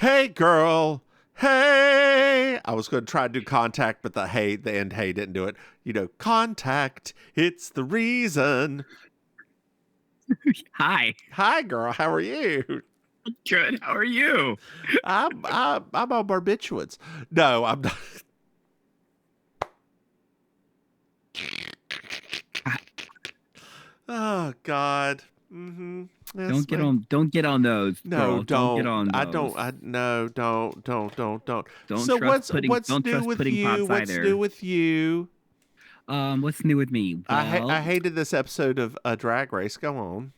Hey, girl. Hey. I was going to try to do contact, but the end hey didn't do it. Contact. It's the reason. Hi. Hi, girl. How are you? Good. How are you? I'm on barbiturates. No, I'm not. Oh God. Mm-hmm. Don't get on those, No, girl. Don't get don't. on I those. don't. No, don't. Don't So trust what's new with pudding you? pots What's either. new with you? What's new with me? I Well, hated this episode of Drag Race. Go on.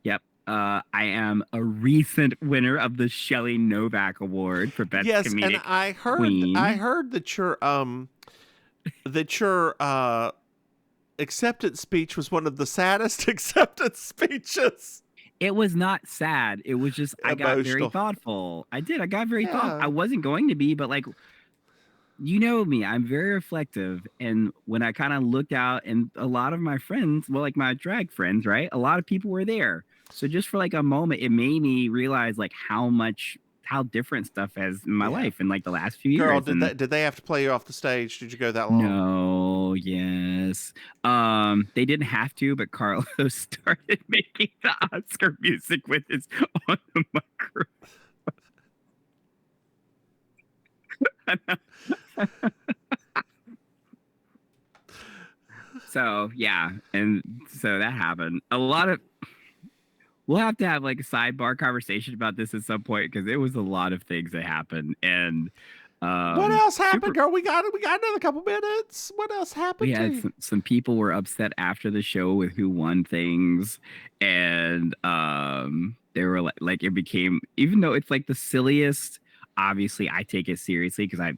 yep. I am a recent winner of the Shelley Novak Award for Best Yes, and Comedic I Queen. heard that your acceptance speech was one of the saddest acceptance speeches. It was not sad. It was just I got very Emotional. thoughtful. I did. I got very thoughtful. Yeah. I wasn't going to be, but like you know me, I'm very reflective. And when I kind of looked out, and a lot of my friends, well, like my drag friends, right? A lot of people were there. So just for like a moment, it made me realize like how different stuff has in my Yeah. life in like the last few Girl, years. And did they have to play you off the stage? Did you go that long? no, yes. They didn't have to, but Carlos started making the Oscar music with his on the microphone. So yeah, and so that happened. We'll have to have like a sidebar conversation about this at some point because there was a lot of things that happened. And What else happened, girl? We got another couple minutes. What else happened we to had you? some people were upset after the show with who won things, and they were like it became, even though it's like the silliest. Obviously, I take it seriously because I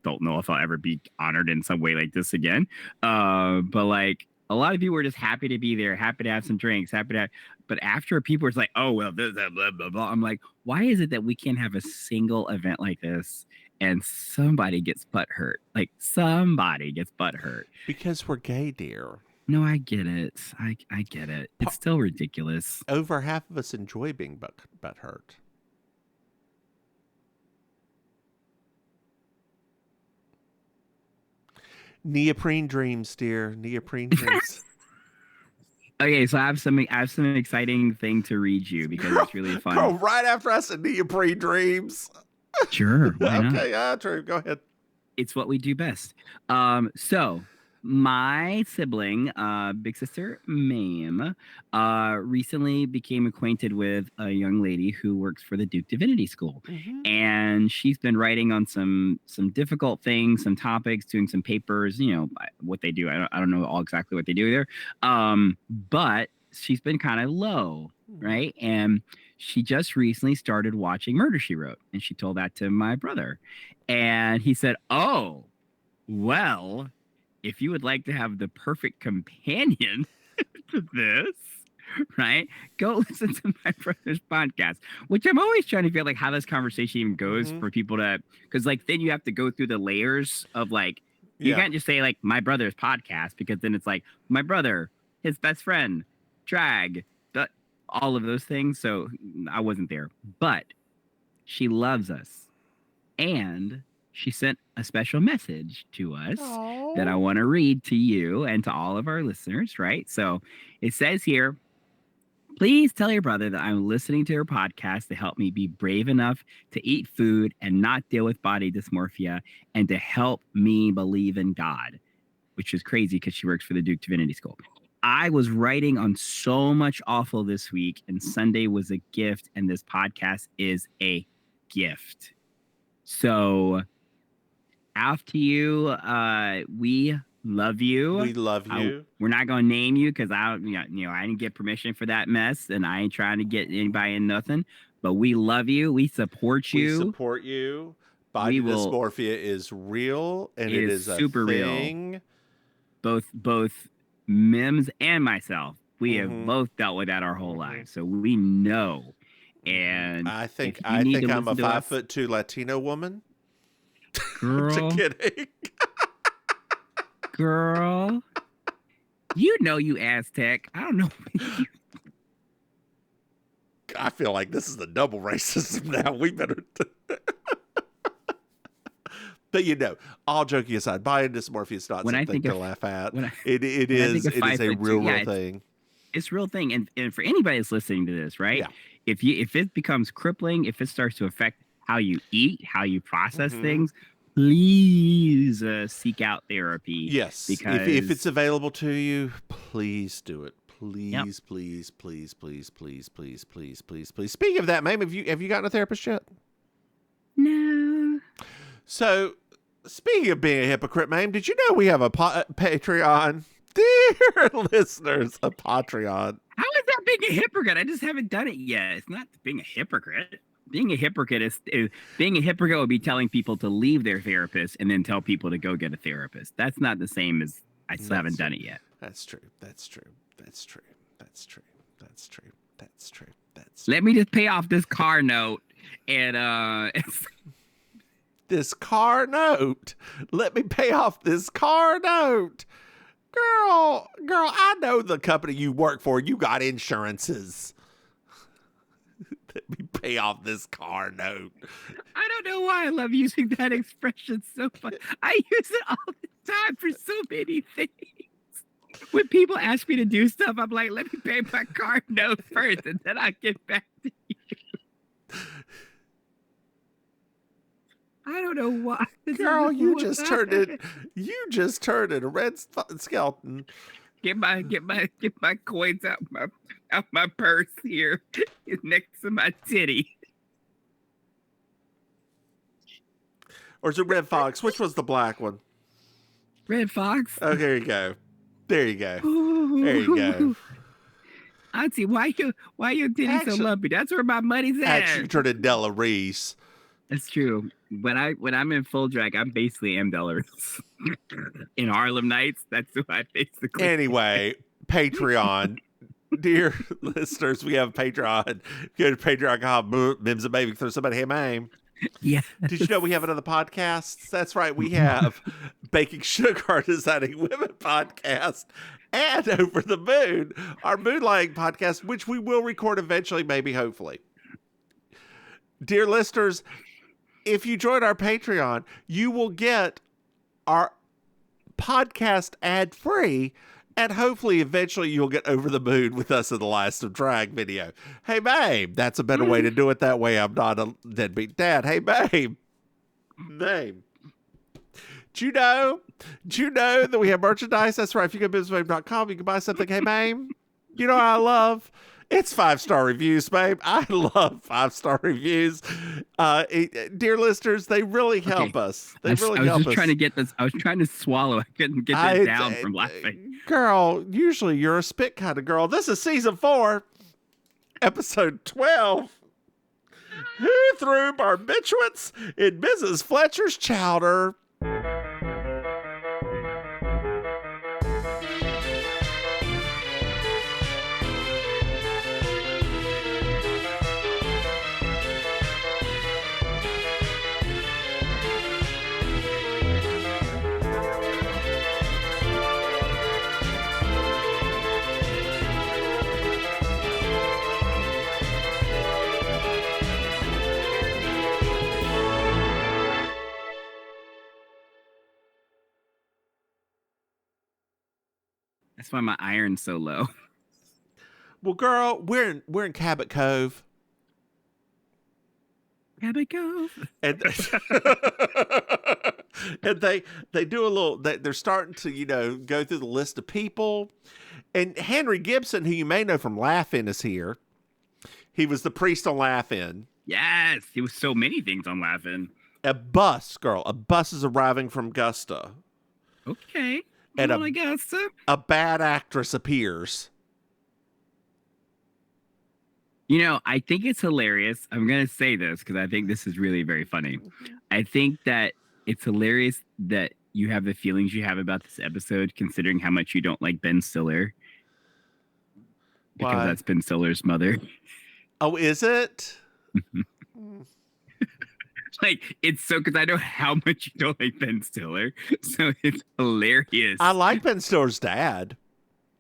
don't know if I'll ever be honored in some way like this again. But like a lot of people were just happy to be there, happy to have some drinks, happy to have, but after people were like, oh well, this, blah, blah, blah. I'm like, why is it that we can't have a single event like this and somebody gets butt hurt? Like somebody gets butt hurt. Because we're gay, dear. No, I get it. I get it. It's still ridiculous. Over half of us enjoy being butt hurt. Neoprene dreams, dear. Neoprene dreams. Okay, so I have some exciting thing to read you because it's really fun. Girl, right after I said neoprene dreams. Sure, why not? Okay, true. Go ahead. It's what we do best. So my sibling, big sister Maim, recently became acquainted with a young lady who works for the Duke Divinity School, and she's been writing on some difficult things, some topics, doing some papers. You know what they do. I don't know all exactly what they do there, but she's been kind of low, right? And she just recently started watching Murder, She Wrote, and she told that to my brother, and he said, "Oh, well, if you would like to have the perfect companion to this, right, go listen to my brother's podcast," which I'm always trying to feel like how this conversation even goes for people to, because like then you have to go through the layers of like, you can't just say like my brother's podcast, because then it's like my brother, his best friend, drag, all of those things. So I wasn't there, but she loves us. And she sent a special message to us that I want to read to you and to all of our listeners, right? So it says here, please tell your brother that I'm listening to her podcast to help me be brave enough to eat food and not deal with body dysmorphia, and to help me believe in God, which is crazy because she works for the Duke Divinity School. I was writing on so much awful this week, and Sunday was a gift, and this podcast is a gift. So after you, we love you. We love you. We're not going to name you because I didn't get permission for that mess, and I ain't trying to get anybody in nothing, but we love you. We support you. We support you. Body dysmorphia is real, and it is super a thing. Real. Both Mims and myself, we have both dealt with that our whole lives, so we know. And I think I'm a 5'2" Latino woman. Girl, kidding. Girl, you know you Aztec. I don't know. I feel like this is the double racism now. We better. But all joking aside, body dysmorphia is not When I something think to of laugh at. when I It when I think of it is a 5'2", real thing. it's a real thing. And for anybody that's listening to this, right? Yeah. If it becomes crippling, if it starts to affect how you eat, how you process Mhm. things, please seek out therapy. Yes. Because If it's available to you, please do it. Yep. Please, please, please, please, please, please, please, please, please. Speaking of that, Maim, have you gotten a therapist yet? No. So, speaking of being a hypocrite, Maim, did you know we have a Patreon? Dear listeners, a Patreon. How is that being a hypocrite? I just haven't done it yet. It's not being a hypocrite. Being a hypocrite is being a hypocrite would be telling people to leave their therapist and then tell people to go get a therapist. That's not the same as I still haven't done it yet. That's true. That's true. That's true. That's true. That's true. That's true. That's Let me just pay off this car note and this car note. Let me pay off this car note. Girl, I know the company you work for. You got insurances. Let me pay off this car note. I don't know why I love using that expression so much. I use it all the time for so many things. When people ask me to do stuff, I'm like, let me pay my car note first and then I'll get back to you. I don't know why. Girl, you just turned it a red skeleton. Get my coins out my purse here next to my titty. Or is it Red Fox? Which was the black one? Red Fox. Oh, there you go. There you go. There you go. Auntie, why your titties so lumpy? That's where my money's at. Actually, you turned into Della Reese. That's true. When I'm in full drag, I'm basically M. Della Reese. In Harlem Nights, that's who I basically. Anyway, Patreon. Dear listeners, we have a Patreon. Go to Patreon.com. Mims and Maim, throw somebody, hey, Maim. Yeah. Did you know we have another podcast? That's right. We have Baking Sugar Designing Women podcast and Over the Moon, our moonlighting podcast, which we will record eventually, maybe, hopefully. Dear listeners, if you join our Patreon, you will get our podcast ad-free, and hopefully eventually you'll get Over the Moon with us in the Last of Drag video. Hey, Maim, that's a better way to do it. That way I'm not a deadbeat dad. Hey, Maim. Do you know that we have merchandise? That's right. If you go to BimsMaim.com, you can buy something. Hey, Maim, you know what I love? It's 5-star reviews, babe. I love 5-star reviews. Dear listeners, they really help us. They really help us. I was just trying to get this. I was trying to swallow. I couldn't get this down from laughing. Girl, usually you're a spit kind of girl. This is season 4, episode 12. Who threw barbiturates in Mrs. Fletcher's chowder? That's why my iron's so low. Well, girl, we're in Cabot Cove. Cabot Cove. And and they do a little. They're starting to go through the list of people. And Henry Gibson, who you may know from Laugh-In, is here. He was the priest on Laugh-In. Yes, he was so many things on Laugh-In. A bus is arriving from Augusta. Okay. And Augusta. A bad actress appears. I think it's hilarious. I'm going to say this because I think this is really very funny. I think that it's hilarious that you have the feelings you have about this episode, considering how much you don't like Ben Stiller. Because Why? that's Ben Stiller's mother. Oh, is it? It's so, because I know how much you don't like Ben Stiller. So it's hilarious. I like Ben Stiller's dad.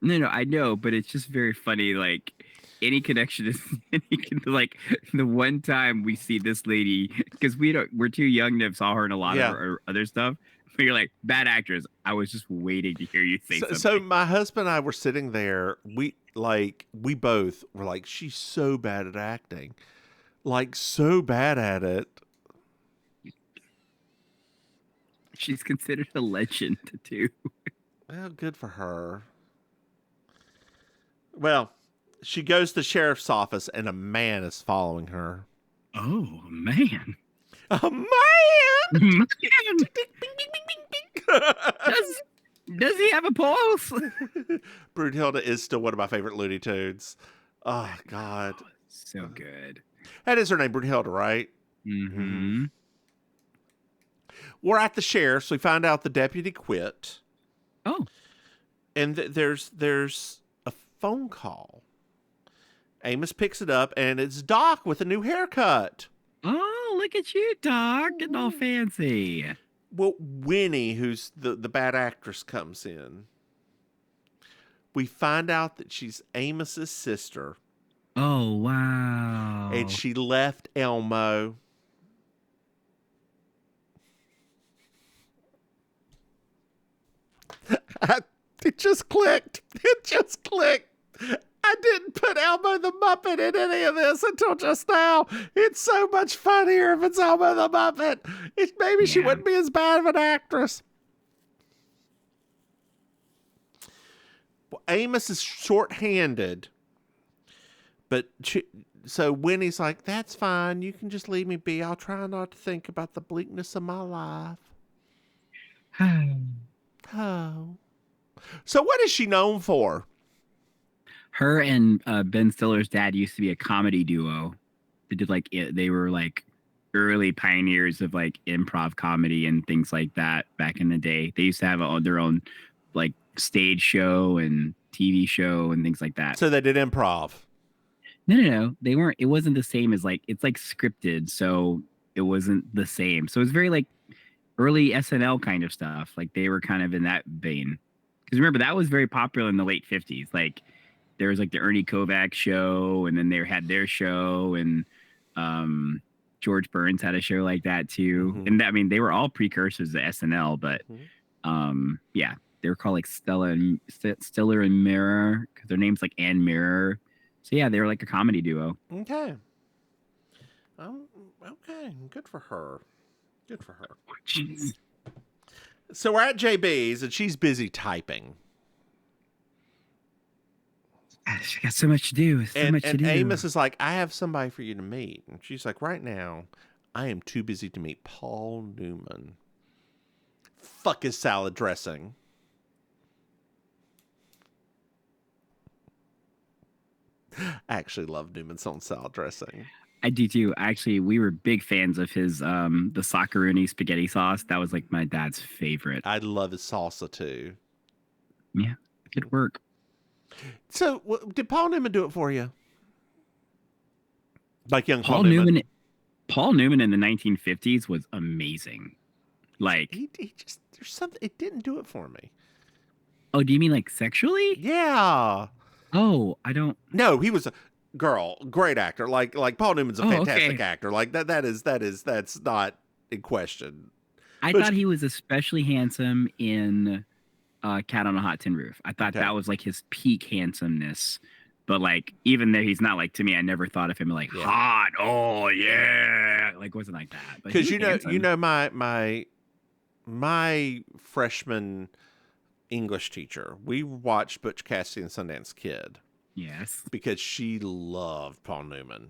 No, I know, but it's just very funny. any connection is like the one time we see this lady, because we're too young to have saw her in a lot of Yeah. her other stuff. But you're like, bad actress. I was just waiting to hear you say So, something. so my husband and I were sitting there. We both were like, she's so bad at acting, like so bad at it. She's considered a legend too. Well, good for her. Well, she goes to the sheriff's office and a man is following her. Oh man. A man! Man. Does he have a pulse? Brunhilde is still one of my favorite Looney Tunes. Oh, God. So good. That is her name, Brunhilde, right? Mm-hmm. We're at the sheriff's. We find out the deputy quit. Oh. And there's a phone call. Amos picks it up, and it's Doc with a new haircut. Oh, look at you, Doc. Getting all fancy. Well, Winnie, who's the bad actress, comes in. We find out that she's Amos's sister. Oh, wow. And she left Elmo. It just clicked. It just clicked. I didn't put Elmo the Muppet in any of this until just now. It's so much funnier if it's Elmo the Muppet. Maybe she wouldn't be as bad of an actress. Well, Amos is short-handed, but so Winnie's like, that's fine. You can just leave me be. I'll try not to think about the bleakness of my life. Oh. So what is she known for? Her and Ben Stiller's dad used to be a comedy duo. They were like early pioneers of like improv comedy and things like that back in the day. They used to have their own like stage show and TV show and things like that. So they did improv. No. They weren't. It wasn't the same as like, it's like scripted. So it wasn't the same. So it's very like early SNL kind of stuff. Like they were kind of in that vein. Because remember, that was very popular in the late 50s. Like there was like the Ernie Kovacs show, and then they had their show, and George Burns had a show like that too. Mm-hmm. And I mean, they were all precursors to SNL, but yeah, they were called like Stiller and Mirror because their name's like Ann Mirror. So yeah, they were like a comedy duo. Okay. Okay. Good for her. Good for her. Jeez. So we're at JB's and she's busy typing. She got so much to do. And Amos is like, I have somebody for you to meet. And she's like, right now, I am too busy to meet Paul Newman. Fuck his salad dressing. I actually love Newman's own salad dressing. I do too. Actually, we were big fans of his the Socceroni spaghetti sauce. That was like my dad's favorite. I love his salsa too. Yeah, good work. So, did Paul Newman do it for you? Like young Paul Newman. Paul Newman in the 1950s was amazing. Like he just, there's something, it didn't do it for me. Oh, do you mean like sexually? Yeah. Oh, I don't. No, he was a great actor. Like Paul Newman's a fantastic actor. Like that's not in question. I thought he was especially handsome in Cat on a Hot Tin Roof. I thought that was like his peak handsomeness. But like, even though he's not like, to me, I never thought of him like hot. Oh yeah, like wasn't like that. Because my freshman English teacher, we watched Butch Cassidy and Sundance Kid. Yes, because she loved Paul Newman.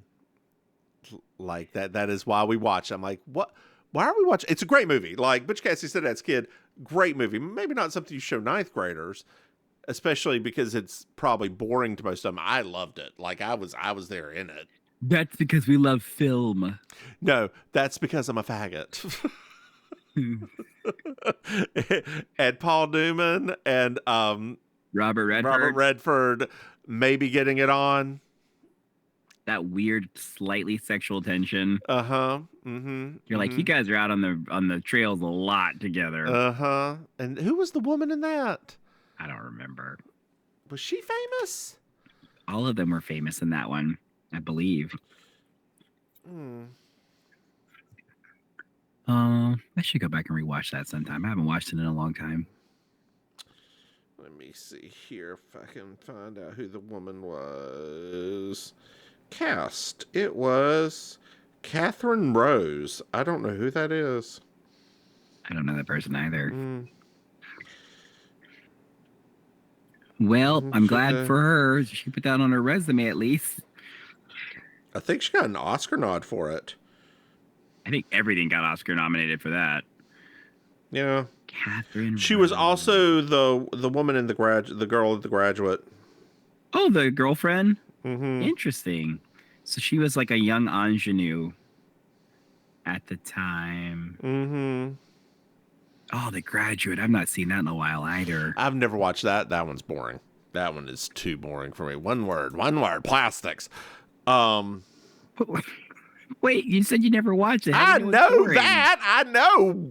Like that is why we watch. I'm like, what? Why are we watching? It's a great movie. Like Butch Cassidy and Sundance Kid, great movie. Maybe not something you show ninth graders, especially because it's probably boring to most of them. I loved it. Like I was there in it. That's because we love film. No, that's because I'm a faggot. And Paul Newman and Robert Redford maybe getting it on. That weird, slightly sexual tension. Mm-hmm. You're like, you guys are out on the trails a lot together. And who was the woman in that? I don't remember. Was she famous? All of them were famous in that one, I believe. I should go back and rewatch that sometime. I haven't watched it in a long time. Let me see here if I can find out who the woman was. Cast. It was Catherine Rose. I don't know who that is. I don't know that person either. Well, I'm glad for her. She put that on her resume at least. I think she got an Oscar nod for it. I think everything got Oscar nominated for that. Yeah. Catherine. She was also the woman in the girl at The Graduate. Oh, the girlfriend? Mm-hmm. Interesting. So she was like a young ingenue at the time. Mm-hmm. Oh, The Graduate. I've not seen that in a while either. I've never watched that. That one's boring. That one is too boring for me. One word, plastics. Wait, you said you never watched it. I know that. I know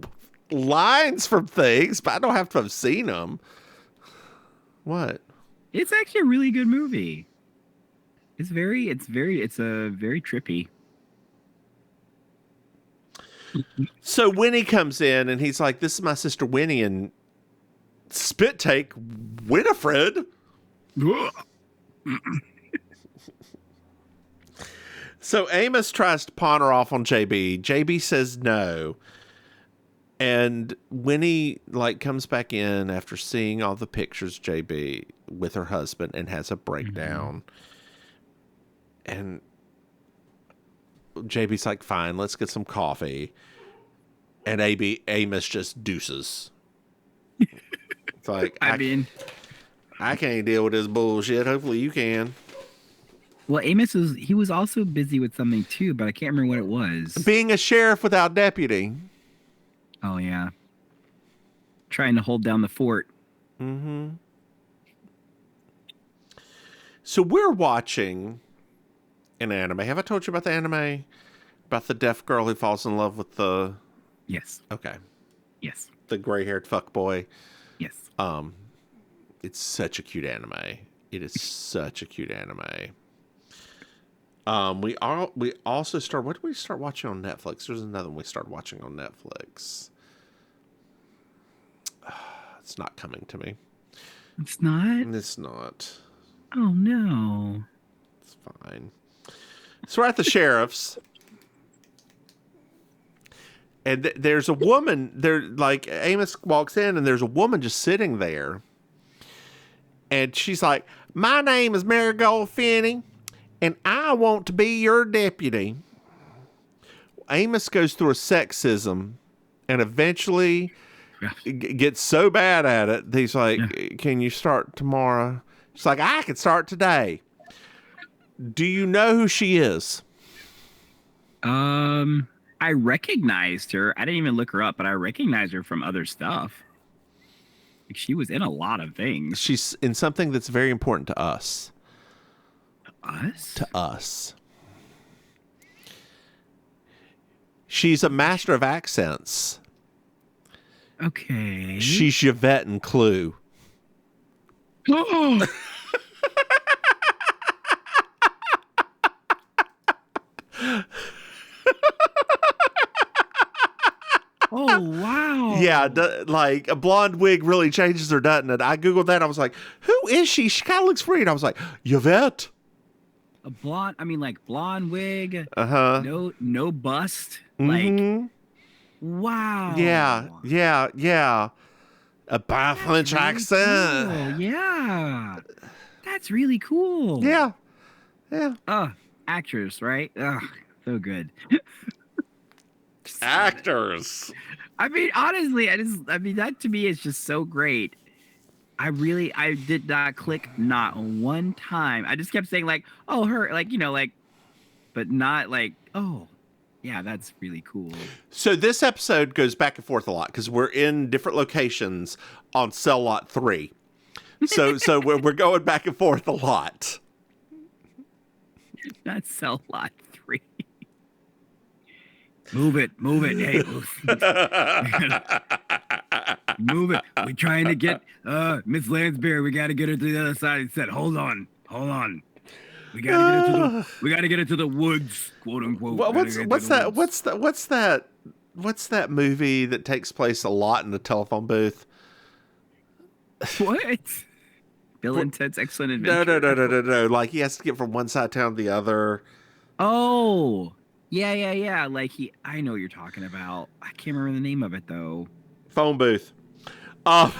lines from things, but I don't have to have seen them. What? It's actually a really good movie. It's a very trippy. So Winnie comes in and he's like, "This is my sister Winnie," and spit take Winifred. So Amos tries to pawn her off on JB. JB says no. And Winnie comes back in after seeing all the pictures JB with her husband and has a breakdown. And JB's like, "Fine, let's get some coffee." And Amos just deuces. It's like, I can't deal with this bullshit. Hopefully you can. Well, Amos was also busy with something too, but I can't remember what it was. Being a sheriff without deputy. Oh, yeah. Trying to hold down the fort. Mm-hmm. So we're watching an anime. Have I told you about the anime? About the deaf girl who falls in love with the... Yes. Okay. Yes. The gray-haired fuckboy. Yes. It's such a cute anime. It is such a cute anime. We also start. What did we start watching on Netflix? There's another one we started watching on Netflix. It's not coming to me. It's not? It's not. Oh, no. It's fine. So we're at the sheriff's. And there's a woman there, Amos walks in and there's a woman just sitting there. And she's like, "My name is Marigold Finney, and I want to be your deputy." Amos goes through a sexism and eventually gets so bad at it, he's like, "Can you start tomorrow?" She's like, "I can start today." Do you know who she is? I recognized her. I didn't even look her up, but I recognized her from other stuff. She was in a lot of things. She's in something that's very important to us. Us? To us. She's a master of accents. Okay. She's Yvette and Clue. Oh. Oh, wow. Yeah, a blonde wig really changes her, doesn't it? I Googled that. I was like, who is she? She kind of looks weird. I was like, Yvette? A blonde, blonde wig. Uh-huh. No bust. Mm-hmm. Wow. Yeah. A French really accent. Cool. Yeah. That's really cool. Yeah. Actors, right? So good. Actors. Honestly, that to me is just so great. I did not click not one time. I just kept saying oh, her, but not oh, yeah, that's really cool. So this episode goes back and forth a lot because we're in different locations on Cell Lot 3. So we're going back and forth a lot. Not Cell Lot 3. Move it. Hey, move it. We're trying to get Miss Lansbury. We got to get her to the other side of the set. Hold on. We gotta get into the woods, quote unquote. What's that movie that takes place a lot in the telephone booth? What? Bill and Ted's Excellent No, Adventure. no. Like he has to get from one side of town to the other. Oh, yeah. Like I know what you're talking about. I can't remember the name of it though. Phone booth. Um,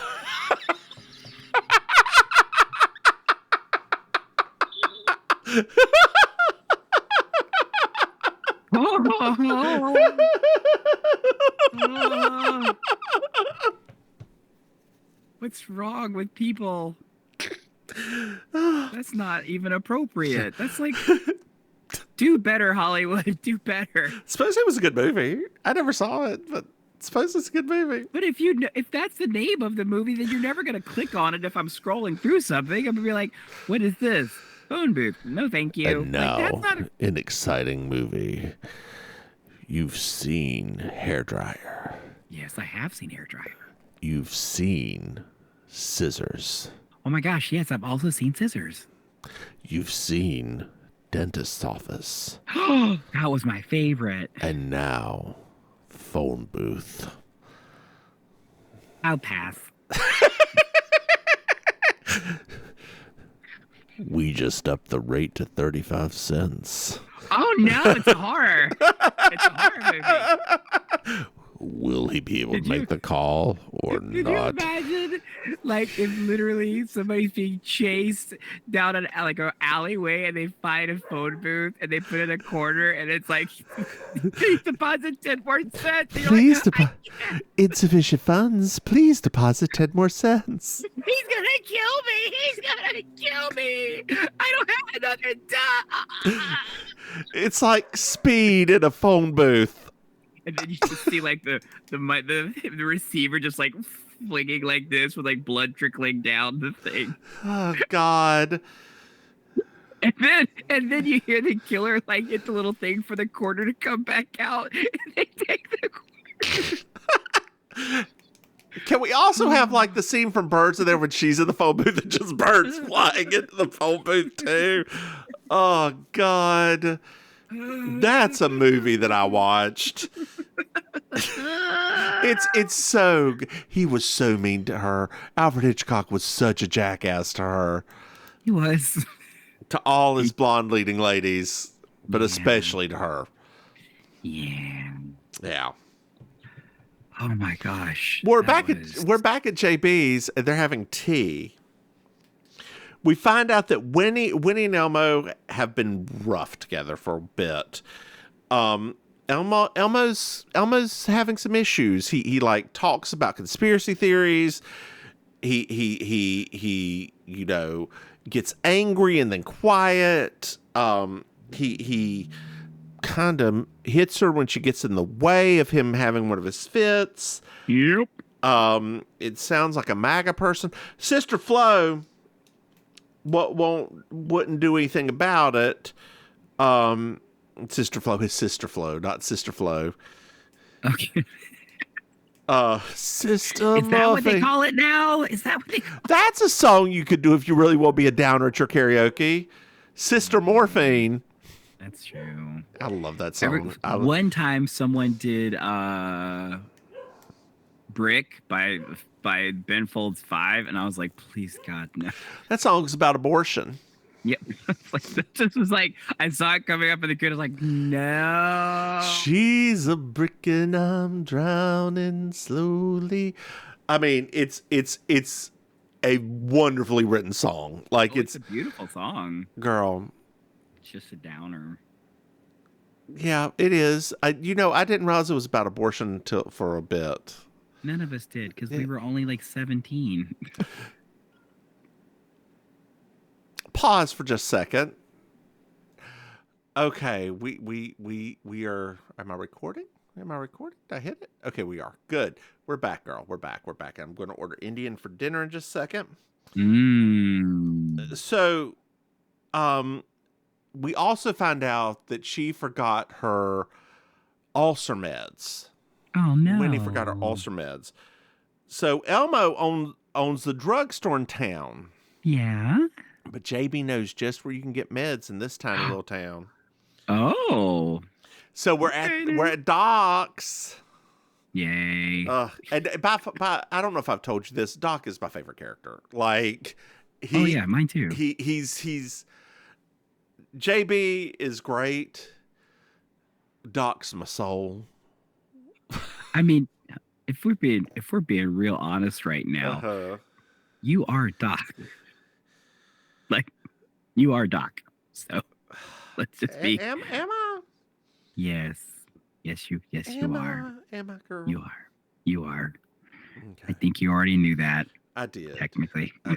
What's wrong with people? That's not even appropriate. That's like, do better, Hollywood. Do better. Suppose it was a good movie. I never saw it, but suppose it's a good movie. But if that's the name of the movie, then you're never gonna click on it. If I'm scrolling through something, I'm gonna be like, "What is this? Phone booth? No, thank you." And now, like, that's not an exciting movie. You've seen hairdryer. Yes, I have seen hairdryer. You've seen scissors. Oh my gosh, yes, I've also seen scissors. You've seen dentist's office. That was my favorite. And now, phone booth. I'll pass. We just upped the rate to 35 cents. Oh no, it's a horror. It's a horror movie. Will he be able to make the call or Did not? you imagine, like, if literally somebody's being chased down an alleyway and they find a phone booth and they put it in a corner and it's like, please deposit 10 more cents. Please deposit insufficient funds. Please deposit 10 more cents. He's gonna kill me. He's gonna kill me. I don't have another dime. It's like Speed in a phone booth. And then you just see like the receiver just like flinging like this with like blood trickling down the thing. Oh God. And then you hear the killer like hit the little thing for the quarter to come back out, and they take the quarter. Can we also have like the scene from Birds of There when she's in the phone booth and just birds flying into the phone booth too? Oh God. That's a movie that I watched. It's so he was so mean to her. Alfred Hitchcock was such a jackass to her. He was. To all his blonde leading ladies, but especially to her. Yeah. Yeah. Oh my gosh. We're back at JB's and they're having tea. We find out that Winnie and Elmo have been rough together for a bit. Elmo's having some issues. He like talks about conspiracy theories. He gets angry and then quiet. He kind of hits her when she gets in the way of him having one of his fits. Yep. It sounds like a MAGA person. Sister Flo wouldn't do anything about it. Sister Flo, his sister Flo, not Sister Flo. Okay. Sister Is that what they call it now? Is that what they call it? That's a song you could do if you really want to be a downer at your karaoke. Sister Morphine. That's true. I love that song. One time someone did Brick by Ben Folds 5, and I was like, please God, no. That song's about abortion. Yep. Like, that just was like, I saw it coming up in the kid. I was like, no. She's a brick and I'm drowning slowly. I mean, it's a wonderfully written song. Like it's a beautiful song. Girl. It's just a downer. Yeah, it is. I didn't realize it was about abortion for a bit. None of us did because we were only like 17. Pause for just a second. Okay, we are. Am I recording? Did I hit it? Okay, we are. Good. We're back, girl. We're back. I'm going to order Indian for dinner in just a second. So, we also found out that she forgot her ulcer meds. Oh no! Winnie forgot her ulcer meds. So Elmo owns the drugstore in town. Yeah. But JB knows just where you can get meds in this tiny little town. Oh. So we're at Doc's. Yay. And I don't know if I've told you this. Doc is my favorite character. Like, oh yeah, mine too. He's JB is great. Doc's my soul. I mean, if we're being real honest right now, you are Doc. Like, you are Doc. So let's just be. Am I? Yes you are. Am I, girl? You are. Okay. I think you already knew that. I did. Technically. I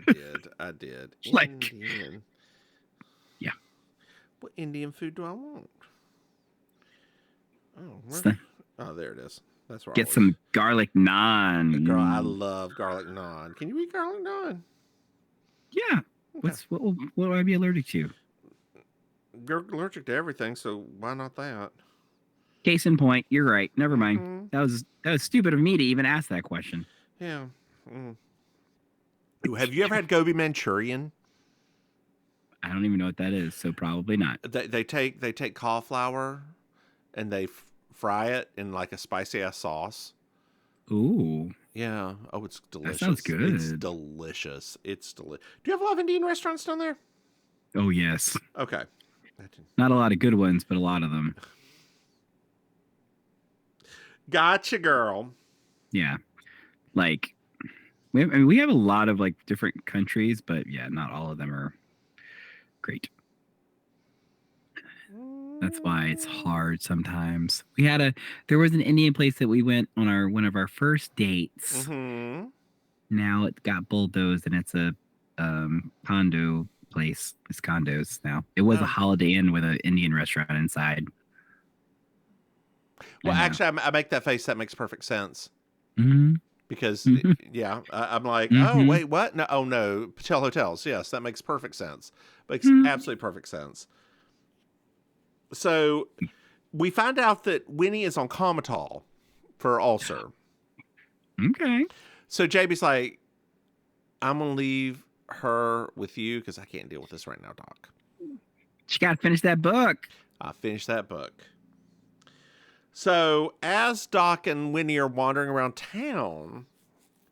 did. Like, Indian. Yeah. What Indian food do I want? Oh, there it is. That's right. Get some garlic naan. Girl, I love garlic naan. Can you eat garlic naan? Yeah. Okay. What would I be allergic to? You're allergic to everything, so why not that? Case in point, you're right. Never mind. Mm-hmm. That was stupid of me to even ask that question. Yeah. Have you ever had gobi Manchurian? I don't even know what that is, so probably not. They take cauliflower and they fry it in like a spicy ass sauce. Ooh. Yeah. Oh, it's delicious. That sounds good. It's delicious. Do you have a lot of Indian restaurants down there? Oh yes. Okay. Not a lot of good ones, but a lot of them. Gotcha, girl. Yeah. Like, we have a lot of like different countries, but yeah, not all of them are great. That's why it's hard sometimes. There was an Indian place that we went on one of our first dates. Mm-hmm. Now it got bulldozed and it's a condo place. It's condos now. It was a Holiday Inn with an Indian restaurant inside. Well, actually, I make that face. That makes perfect sense. Mm-hmm. Because, Mm-hmm. I'm like, Mm-hmm. Oh, wait, what? No, oh, no. Patel Hotels. Yes, that makes perfect sense. Makes absolutely perfect sense. So we find out that Winnie is on Comatol for ulcer. Okay. So JB's like, I'm going to leave her with you because I can't deal with this right now, Doc. She got to finish that book. I finished that book. So as Doc and Winnie are wandering around town,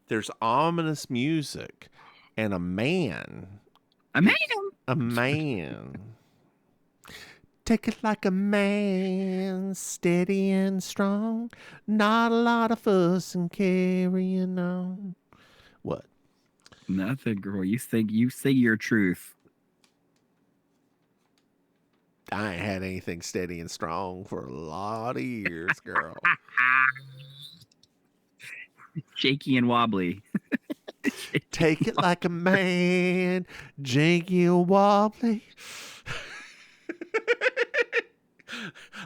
there's ominous music and a man. A man. Take it like a man, steady and strong. Not a lot of fuss and carrying on. What? Nothing, girl. You say your truth. I ain't had anything steady and strong for a lot of years, girl. Shaky and wobbly. Take it like a man, janky and wobbly.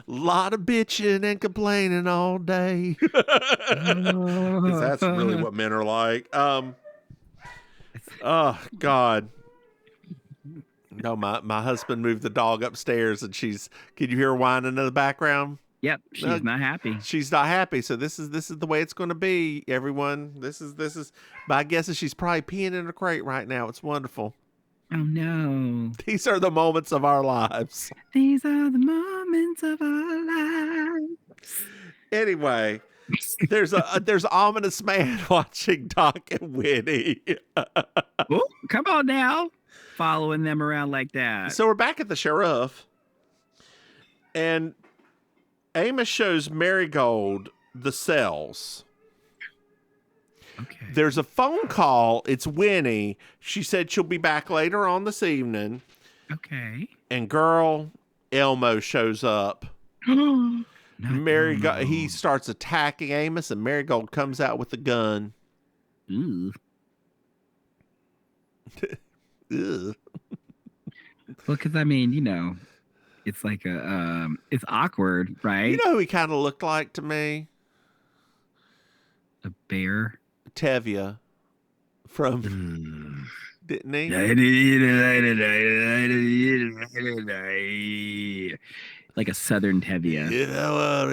Lot of bitching and complaining all day. That's really what men are like. Oh God. No, my husband moved the dog upstairs and can you hear her whining in the background? Yep, she's not happy. She's not happy. So this is the way it's going to be, everyone. This is my guess is she's probably peeing in a crate right now. It's wonderful. Oh no. These are the moments of our lives. These are the moments of our lives. Anyway, there's an ominous man watching Doc and Winnie. Oh, come on now. Following them around like that. So we're back at the sheriff. And Amos shows Marigold the cells. Okay. There's a phone call. It's Winnie. She said she'll be back later on this evening. Okay. And girl, Elmo shows up. Marigold, he starts attacking Amos, and Marigold comes out with a gun. Ooh. Ugh. Well, because I mean, it's like it's awkward, right? You know who he kind of looked like to me? A bear. Tevye from didn't he? Like a southern Tevye. You know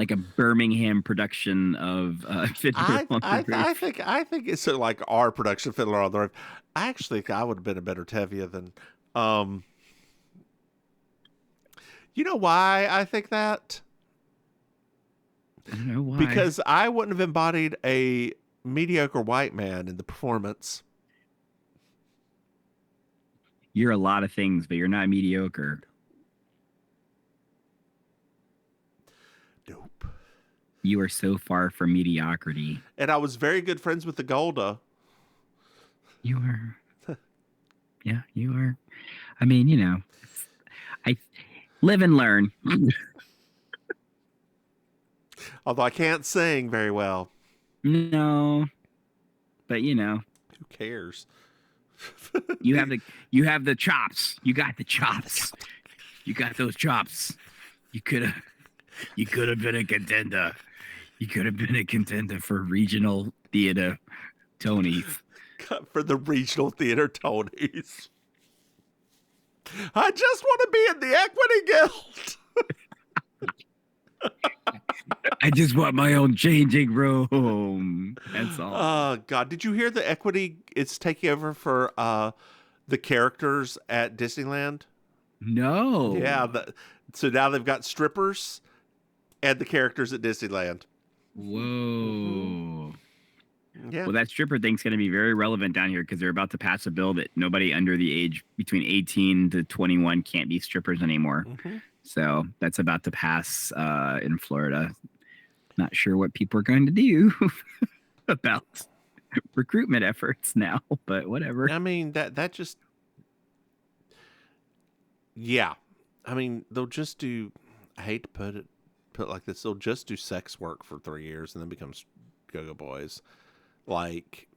like a Birmingham production of Fiddler on the Roof. I think it's like our production Fiddler on the Roof. I actually think I would have been a better Tevye than. You know why I think that? I don't know why. Because I wouldn't have embodied a mediocre white man in the performance. You're a lot of things, but you're not mediocre. Nope. You are so far from mediocrity. And I was very good friends with the Golda. You are. Yeah, you are. I mean, you know, I live and learn. Although I can't sing very well. No, but you know, who cares? you have the chops. You got the chops. You got those chops. You could have been a contender. You could have been a contender for regional theater Tonys. For the regional theater Tonys. I just want to be in the Equity Guild. I just want my own changing room. That's all. Oh, God. Did you hear the Equity is taking over for the characters at Disneyland? No. Yeah. So now they've got strippers and the characters at Disneyland. Whoa. Yeah. Well, that stripper thing's going to be very relevant down here because they're about to pass a bill that nobody under the age between 18 to 21 can't be strippers anymore. Mm-hmm. So that's about to pass in Florida. Not sure what people are going to do about recruitment efforts now, but whatever. I mean, that just, yeah. I mean, they'll just do, I hate to put it like this, they'll just do sex work for 3 years and then become go-go boys. Like,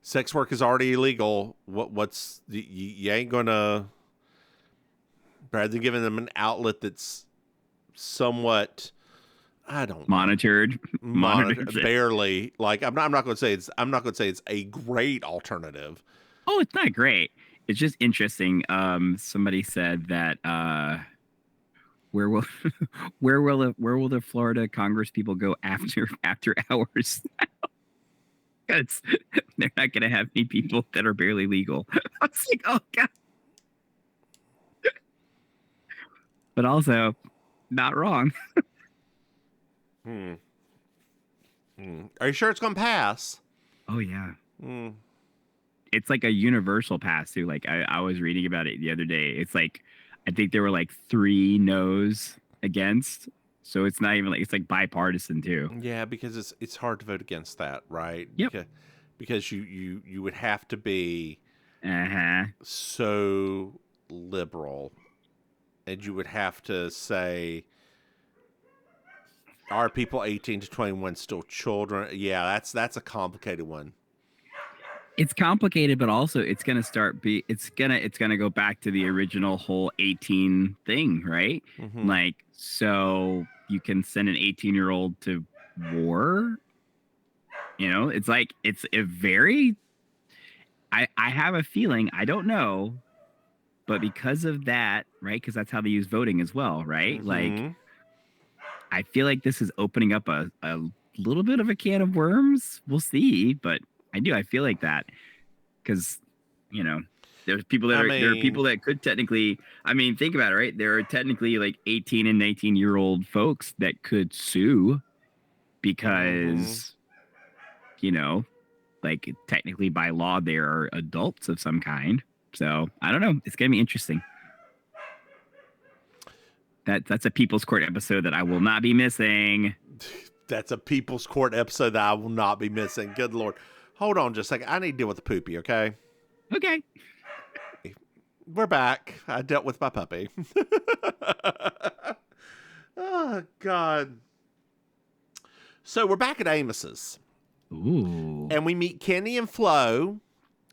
sex work is already illegal. What's you ain't gonna, rather than giving them an outlet that's somewhat, I don't monitored barely. Like, I'm not going to say it's a great alternative. Oh, it's not great. It's just interesting. Somebody said that where will the Florida Congress people go after hours? Because they're not going to have any people that are barely legal. I was like, oh God. But also, not wrong. Are you sure it's going to pass? Oh, yeah. It's like a universal pass, too. Like, I was reading about it the other day. It's like, I think there were like 3 no's against. So it's not even like, it's like bipartisan, too. Yeah, because it's hard to vote against that, right? Yep. Because you would have to be so liberal. And you would have to say, are people 18 to 21 still children? Yeah, that's a complicated one. It's complicated, but also it's gonna it's gonna go back to the original whole 18 thing, right? Mm-hmm. Like, so you can send an 18-year-old to war. You know, it's like it's a very. I have a feeling, I don't know, but because of that, right? Because that's how they use voting as well, right? Mm-hmm. Like, I feel like this is opening up a little bit of a can of worms. We'll see, but I feel like that because, you know, there's people that there are people that could technically, I mean, think about it, right? There are technically like 18 and 19-year-old folks that could sue because, you know, like technically by law, they are adults of some kind. So I don't know. It's going to be interesting. That's a People's Court episode that I will not be missing. That's a People's Court episode that I will not be missing. Good Lord. Hold on just a second. I need to deal with the poopy, okay? Okay. We're back. I dealt with my puppy. Oh, God. So we're back at Amos's. Ooh. And we meet Kenny and Flo,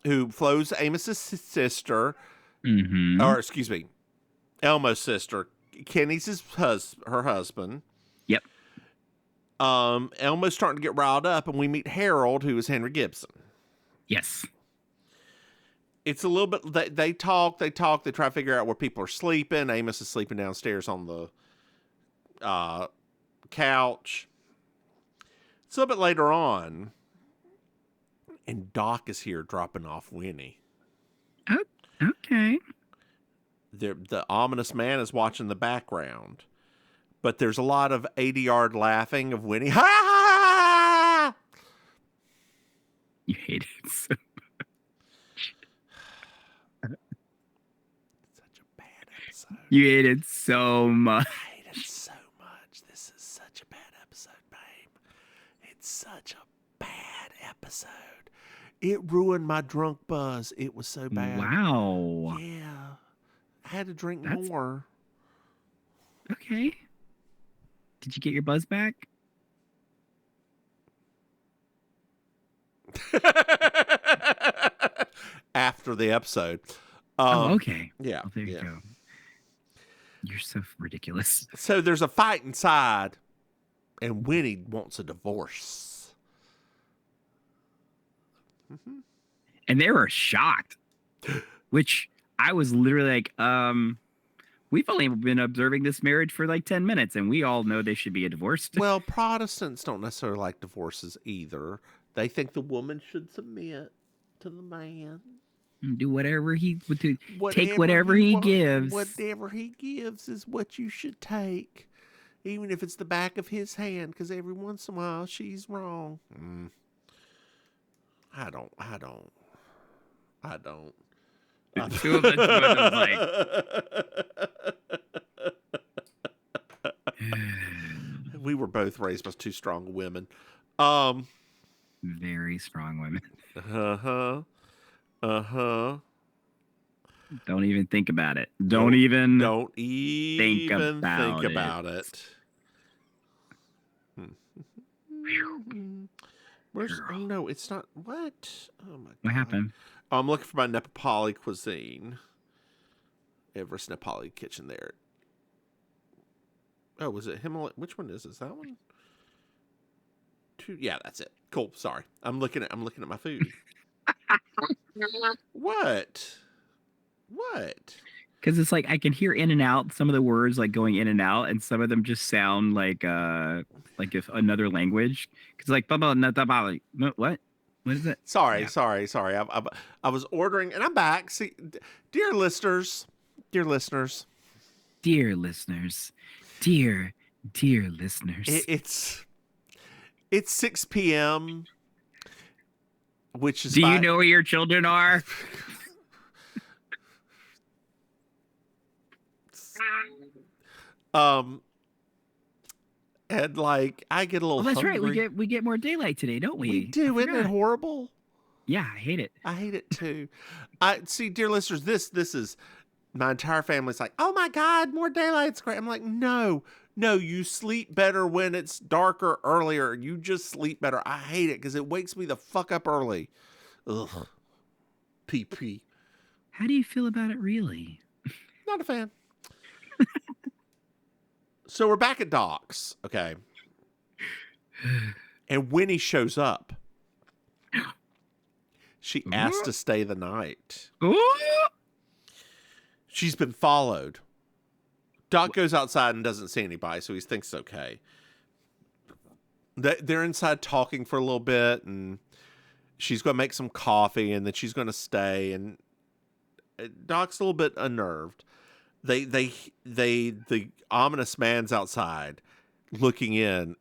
who Flo's Amos's sister. Mm-hmm. Or, excuse me, Elmo's sister. Kenny's her husband. Yep. Elmo's starting to get riled up, and we meet Harold, who is Henry Gibson. Yes. It's a little bit, they talk, they try to figure out where people are sleeping. Amos is sleeping downstairs on the couch. It's a little bit later on, and Doc is here dropping off Winnie. Oh, okay. The ominous man is watching the background, but there's a lot of 80-yard laughing of Winnie. Ha ha! You hate it so Such a bad episode. You hate it so much. I hate it so much. This is such a bad episode, babe. It's such a bad episode. It ruined my drunk buzz. It was so bad. Wow. Yeah. I had to drink That's- more. Okay. Did you get your buzz back? After the episode. Okay. Yeah. Well, there you go. You're so ridiculous. So there's a fight inside, and Winnie wants a divorce. Mm-hmm. And they were shocked, which I was literally like, we've only been observing this marriage for like 10 minutes, and we all know they should be divorced. Well, Protestants don't necessarily like divorces either. They think the woman should submit to the man. Do whatever he would do. Take whatever he gives. Whatever he gives is what you should take, even if it's the back of his hand, because every once in a while she's wrong. I don't. Two of us was We were both raised by two strong women. very strong women. Uh-huh. Don't even think about it. Don't even think about it. Where's? Oh no, it's not. What? Oh my God. What happened? I'm looking for my Nepali cuisine. Everest Nepali kitchen there. Oh, was it Himalaya? Which one is this? That one? Yeah, that's it. Cool. Sorry, I'm looking at my food. What? Because it's like I can hear in and out some of the words like going in and out, and some of them just sound like if another language. Because like what? What is it? Sorry. Yeah. I was ordering, and I'm back. See, dear listeners, Dear listeners. It's 6 p.m., which is. Do you know where your children are? And like I get a little. That's hungry. right. We get more daylight today, don't we? We do. Isn't it horrible? Yeah, I hate it. I hate it too. I see, dear listeners. This is my entire family's like, oh my God, more daylight's great. I'm like, no, you sleep better when it's darker earlier. You just sleep better. I hate it because it wakes me the fuck up early. Ugh. PP. How do you feel about it, really? Not a fan. So we're back at Doc's, okay? And Winnie shows up. She asked to stay the night. She's been followed. Doc goes outside and doesn't see anybody, so he thinks it's okay. They're inside talking for a little bit, and she's going to make some coffee, and then she's going to stay. And Doc's a little bit unnerved. The ominous man's outside, looking in,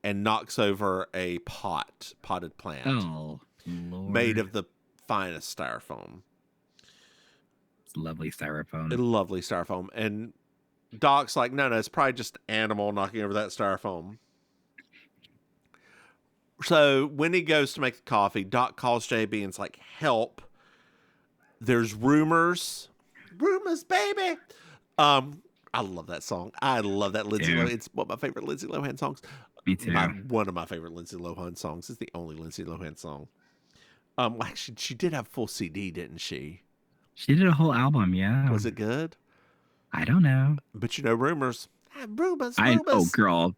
and knocks over a potted plant. Oh, Lord. Made of the finest styrofoam. It's lovely styrofoam. Lovely styrofoam. And Doc's like, no, it's probably just an animal knocking over that styrofoam. So when he goes to make the coffee, Doc calls JB and is like, help. There's rumors. Rumors, baby. I love that song. I love that Lindsay Lohan. It's one of my favorite Lindsay Lohan songs. Me too. One of my favorite Lindsay Lohan songs. It's the only Lindsay Lohan song. Actually, she did have full CD, didn't she? She did a whole album, yeah. Was it good? I don't know. But you know, rumors. Rumors. Oh, girl.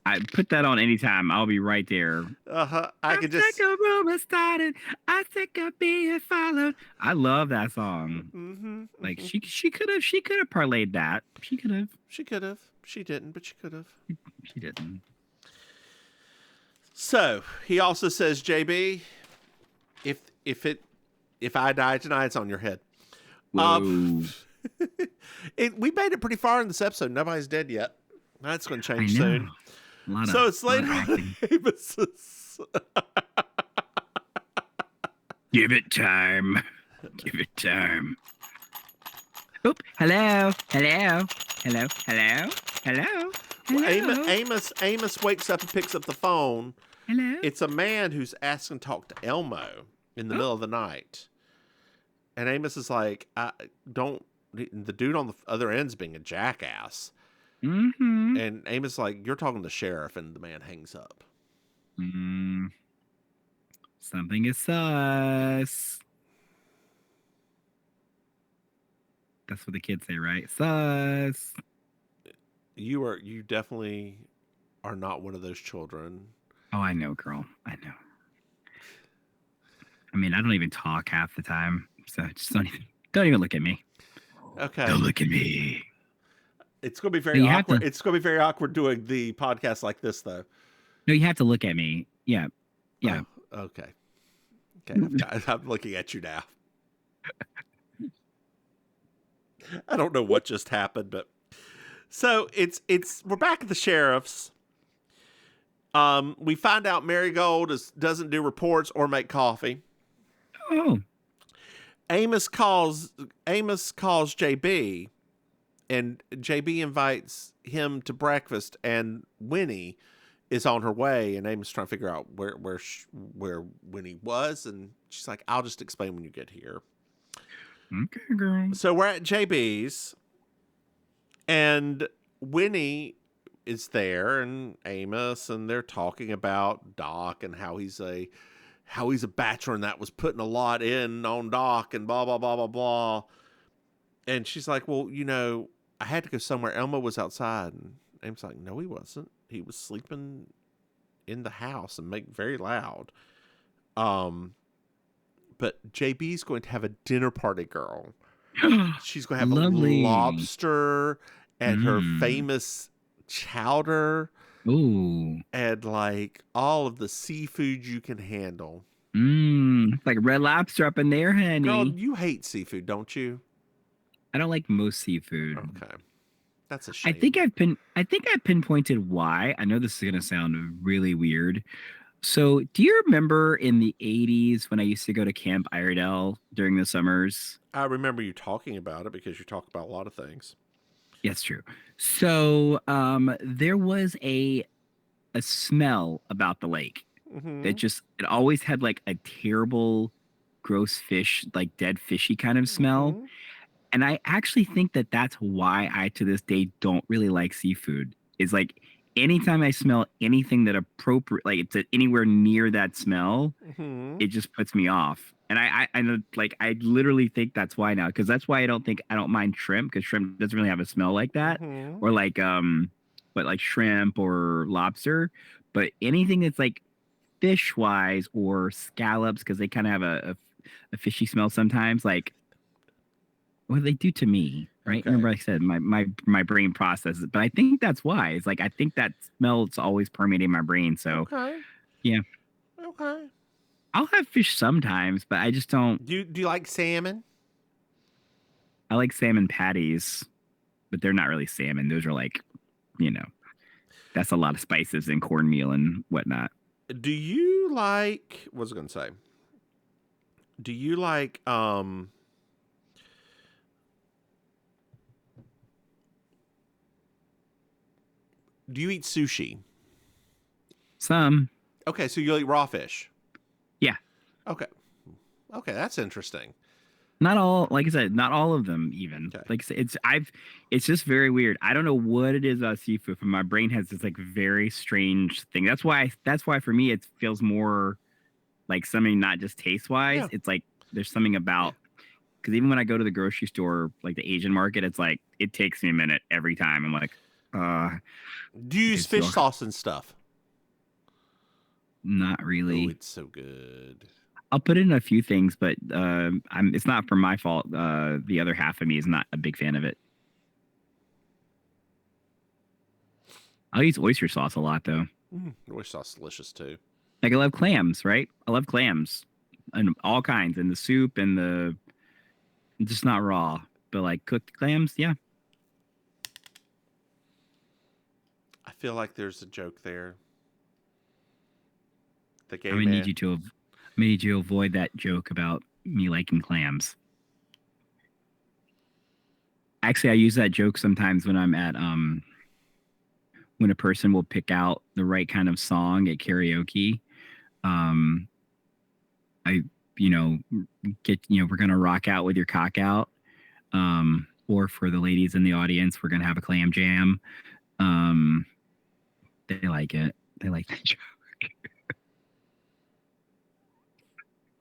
I put that on anytime. I'll be right there. I could just. A rumor started. I think I'm being followed. I love that song. Like she could have parlayed that. She could have. She could have. She didn't, but she could have. She didn't. So he also says, JB, if I die tonight, it's on your head. Whoa. We made it pretty far in this episode. Nobody's dead yet. That's going to change soon. So it's later on. Give it time. Give it time. Oop. Hello. Hello. Hello. Hello. Hello. Well, Amos wakes up and picks up the phone. Hello. It's a man who's asking to talk to Elmo in the middle of the night. And Amos is like, the dude on the other end's being a jackass. Mm-hmm. And Amos is like, you're talking to the sheriff, and the man hangs up. Something is sus. That's what the kids say, right? Sus. You definitely are not one of those children. Oh, I know, girl. I know. I mean, I don't even talk half the time, so just don't even look at me. Okay. Don't look at me. It's going to be very awkward. It's going to be very awkward doing the podcast like this, though. No, you have to look at me. Yeah. Yeah. Oh, okay. I'm looking at you now. I don't know what just happened, but so we're back at the sheriff's. We find out Marigold doesn't do reports or make coffee. Oh. Amos calls JB, and JB invites him to breakfast, and Winnie is on her way, and Amos trying to figure out where Winnie was, and she's like, I'll just explain when you get here. Okay, girl. So we're at JB's, and Winnie is there, and Amos, and they're talking about Doc and how he's a bachelor and that was putting a lot in on Doc and blah blah blah blah blah. And she's like, well, I had to go somewhere. Elmo was outside, and Amos like, no, he wasn't. He was sleeping in the house and make very loud. But JB's going to have a dinner party, girl. She's going to have Lovely. a lobster and her famous chowder. Ooh. And like all of the seafood you can handle. Like Red Lobster up in there, honey. Girl, you hate seafood, don't you? I don't like most seafood. Okay. That's a shame. I think I pinpointed why. I know this is gonna sound really weird. So do you remember in the 80s when I used to go to Camp Iredell during the summers? I remember you talking about it because you talk about a lot of things. Yes, true. So there was a smell about the lake that it always had like a terrible, gross fish, like dead fishy kind of smell. And I actually think that that's why I, to this day, don't really like seafood. It's like anytime I smell anything that like it's anywhere near that smell, it just puts me off. And I know, like, I literally think that's why now, because that's why I don't mind shrimp, because shrimp doesn't really have a smell like that, or like but like shrimp or lobster. But anything that's like fish wise or scallops, because they kind of have a fishy smell sometimes, like. What do they do to me, right? Okay. Remember I said my brain processes, but I think that's why. It's like I think that smell's always permeating my brain. So, yeah. Okay. I'll have fish sometimes, but I just don't. Do you like salmon? I like salmon patties, but they're not really salmon. Those are like, that's a lot of spices and cornmeal and whatnot. Do you like? What was I going to say? Do you like Do you eat sushi? Some. Okay, so you'll eat raw fish. Yeah. Okay, that's interesting. Not all, like I said, not all of them even. Okay. Like I said, it's just very weird. I don't know what it is about seafood, but my brain has this like very strange thing. That's why for me it feels more like something not just taste wise. Yeah. It's like there's something about, because even when I go to the grocery store, like the Asian market, it's like it takes me a minute every time. I'm like, Do you use Because fish sauce and stuff? not Oh, really. it's so good. I'll put in a few things, but it's not for my fault. The other half of me is not a big fan of it. I'll use oyster sauce a lot, though. Oyster sauce is delicious too. Like I love clams, right? I love clams and all kinds, and the soup and the just not raw, but like cooked clams, yeah. I feel like there's a joke there. The gay I'm gonna man. need you to avoid that joke about me liking clams. Actually, I use that joke sometimes when I'm at when a person will pick out the right kind of song at karaoke. Um, I we're gonna rock out with your cock out. Or for the ladies in the audience, we're gonna have a clam jam. They like it. They like that joke.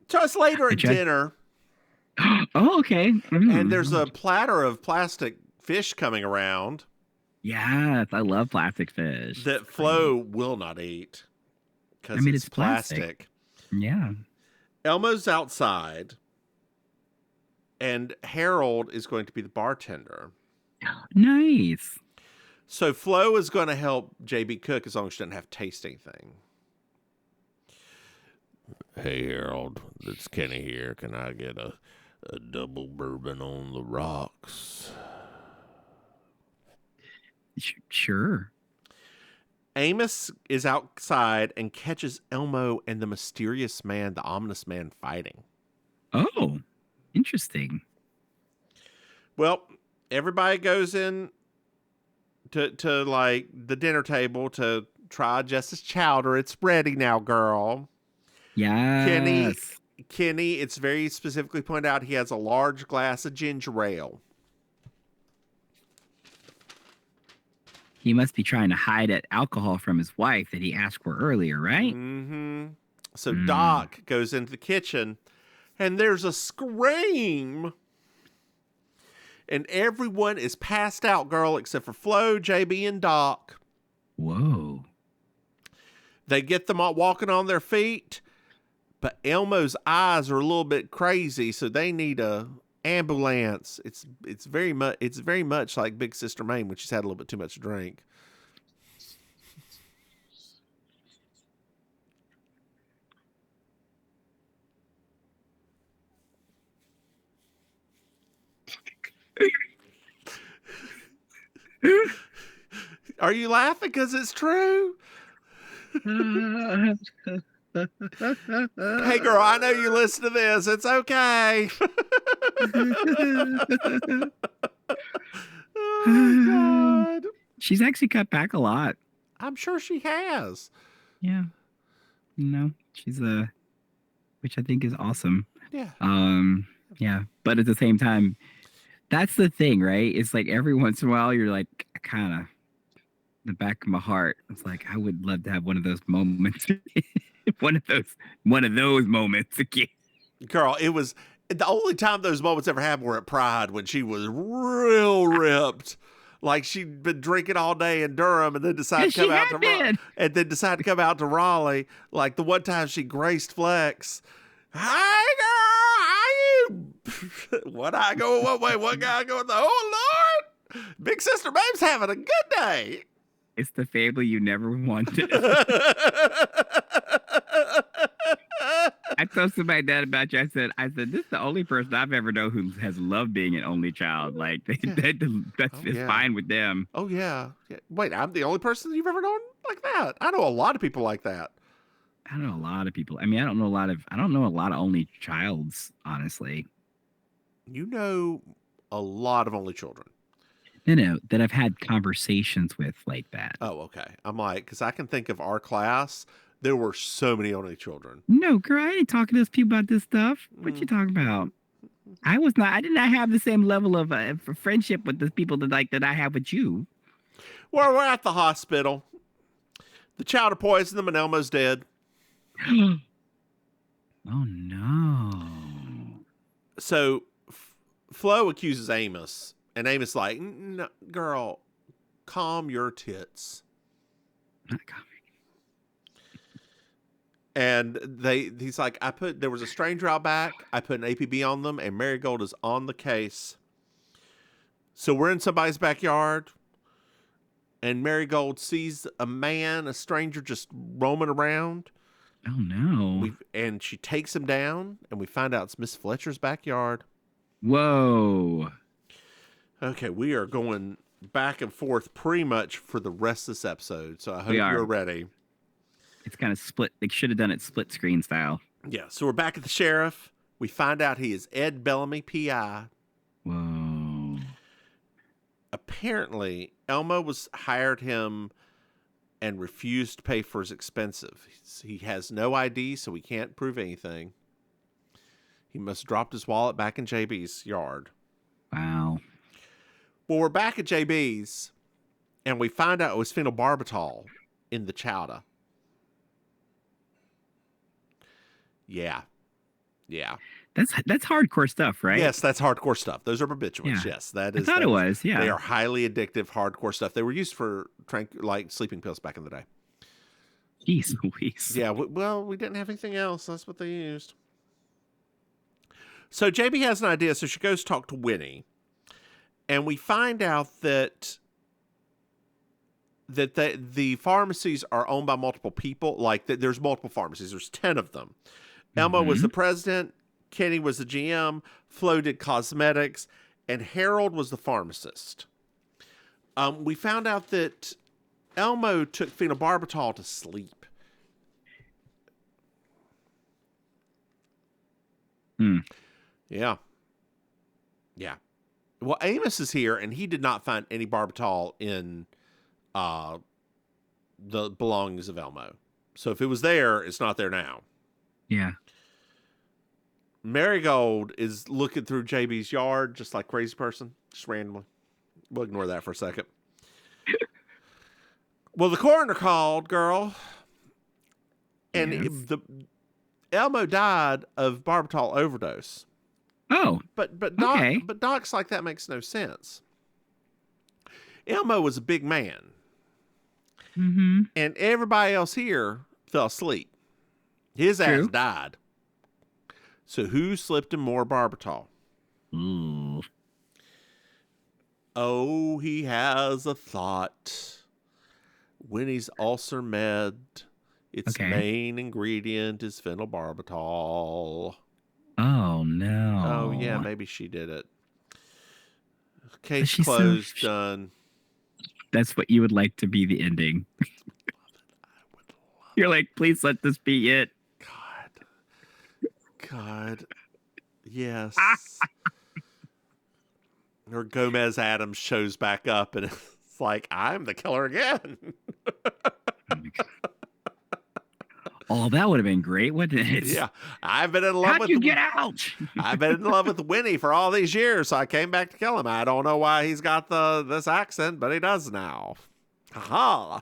So it's later at dinner. Oh, okay. And there's a platter of plastic fish coming around. Yes, I love plastic fish. That Flo will not eat because it's plastic. Yeah. Elmo's outside, and Harold is going to be the bartender. Nice. So Flo is going to help JB cook as long as she doesn't have to taste anything. Hey, Harold, it's Kenny here. Can I get a double bourbon on the rocks? Sure. Amos is outside and catches Elmo and the mysterious man, the ominous man, fighting. Oh, interesting. Well, everybody goes in to like the dinner table to try Jess's chowder. It's ready now, girl. Yes. Kenny, it's very specifically pointed out he has a large glass of ginger ale. He must be trying to hide that alcohol from his wife that he asked for earlier, right? Mm-hmm. So Doc goes into the kitchen, and there's a scream. And everyone is passed out, girl, except for Flo, JB, and Doc. Whoa. They get them all walking on their feet, but Elmo's eyes are a little bit crazy, so they need a ambulance. It's very much like Big Sister Maim when she's had a little bit too much to drink. Are you laughing because it's true? Hey, girl, I know you listen to this. It's okay. Oh, God. She's actually cut back a lot. I'm sure she has. Yeah. She's which I think is awesome. Yeah. Yeah. But at the same time, that's the thing, right? It's like every once in a while you're like kind of the back of my heart. It's like I would love to have one of those moments. one of those moments again. Girl, it was the only time those moments ever happened were at Pride when she was real ripped. Like she'd been drinking all day in Durham and then decided to come out to Raleigh. Like the one time she graced Flex. Hey girl, how you? One eye going one way, one guy going the oh Lord. Big Sister Maim's having a good day. It's the family you never wanted. I told somebody that about you. I said, this is the only person I've ever known who has loved being an only child. Like that's fine with them. Oh yeah. Wait, I'm the only person you've ever known like that. I know a lot of people like that. I know a lot of people. I mean, I don't know a lot of only childs, honestly. You know a lot of only children. No, that I've had conversations with like that. Oh, okay. I'm like, because I can think of our class. There were so many only children. No, girl, I ain't talking to those people about this stuff. What you talking about? I did not have the same level of friendship with the people that I have with you. Well, we're at the hospital. The Chowder poisoned them and Elmo's dead. Oh, no. So Flo accuses Amos. And Amos like, no, girl, calm your tits. Not coming. And he's like, there was a stranger out back. I put an APB on them, and Marigold is on the case. So we're in somebody's backyard, and Marigold sees a stranger just roaming around. Oh, no. And she takes him down, and we find out it's Miss Fletcher's backyard. Whoa. Okay, we are going back and forth pretty much for the rest of this episode, so I hope you're ready. It's kind of split. They should have done it split screen style. Yeah, so we're back at the sheriff. We find out he is Ed Bellamy, P.I. Whoa. Apparently, Elmo hired him and refused to pay for his expenses. He has no ID, so he can't prove anything. He must have dropped his wallet back in JB's yard. Wow. Well, we're back at JB's, and we find out it was phenobarbital in the chowder. Yeah. That's hardcore stuff, right? Yes, that's hardcore stuff. Those are barbiturates. Yeah. Yes, that is. I thought it was. Yeah, they are highly addictive, hardcore stuff. They were used for sleeping pills back in the day. Jeez Louise. Yeah. Well, we didn't have anything else. That's what they used. So JB has an idea. So she goes talk to Winnie, and we find out that the pharmacies are owned by multiple people. Like there's multiple pharmacies. There's 10 of them. Elmo was the president, Kenny was the GM, Flo did cosmetics, and Harold was the pharmacist. We found out that Elmo took phenobarbital to sleep. Yeah. Well, Amos is here, and he did not find any barbital in the belongings of Elmo. So if it was there, it's not there now. Yeah. Marigold is looking through JB's yard just like a crazy person, just randomly. We'll ignore that for a second. Well, the coroner called, girl, and Elmo died of barbital overdose. Oh, but okay. But Doc's like, that makes no sense. Elmo was a big man, and everybody else here fell asleep. His ass died. So who slipped him more barbital? Ooh. Oh, he has a thought. Winnie's ulcer med. Its main ingredient is phenobarbital. Oh, no. Oh, yeah, maybe she did it. Case closed, done. That's what you would like to be the ending. You're like, please let this be it. God. Yes. Or Gomez Adams shows back up and it's like, I'm the killer again. Oh, that would have been great, wouldn't it? Yeah. I've been in love with How'd you get out? I've been in love with Winnie for all these years, so I came back to kill him. I don't know why he's got this accent, but he does now. Ha!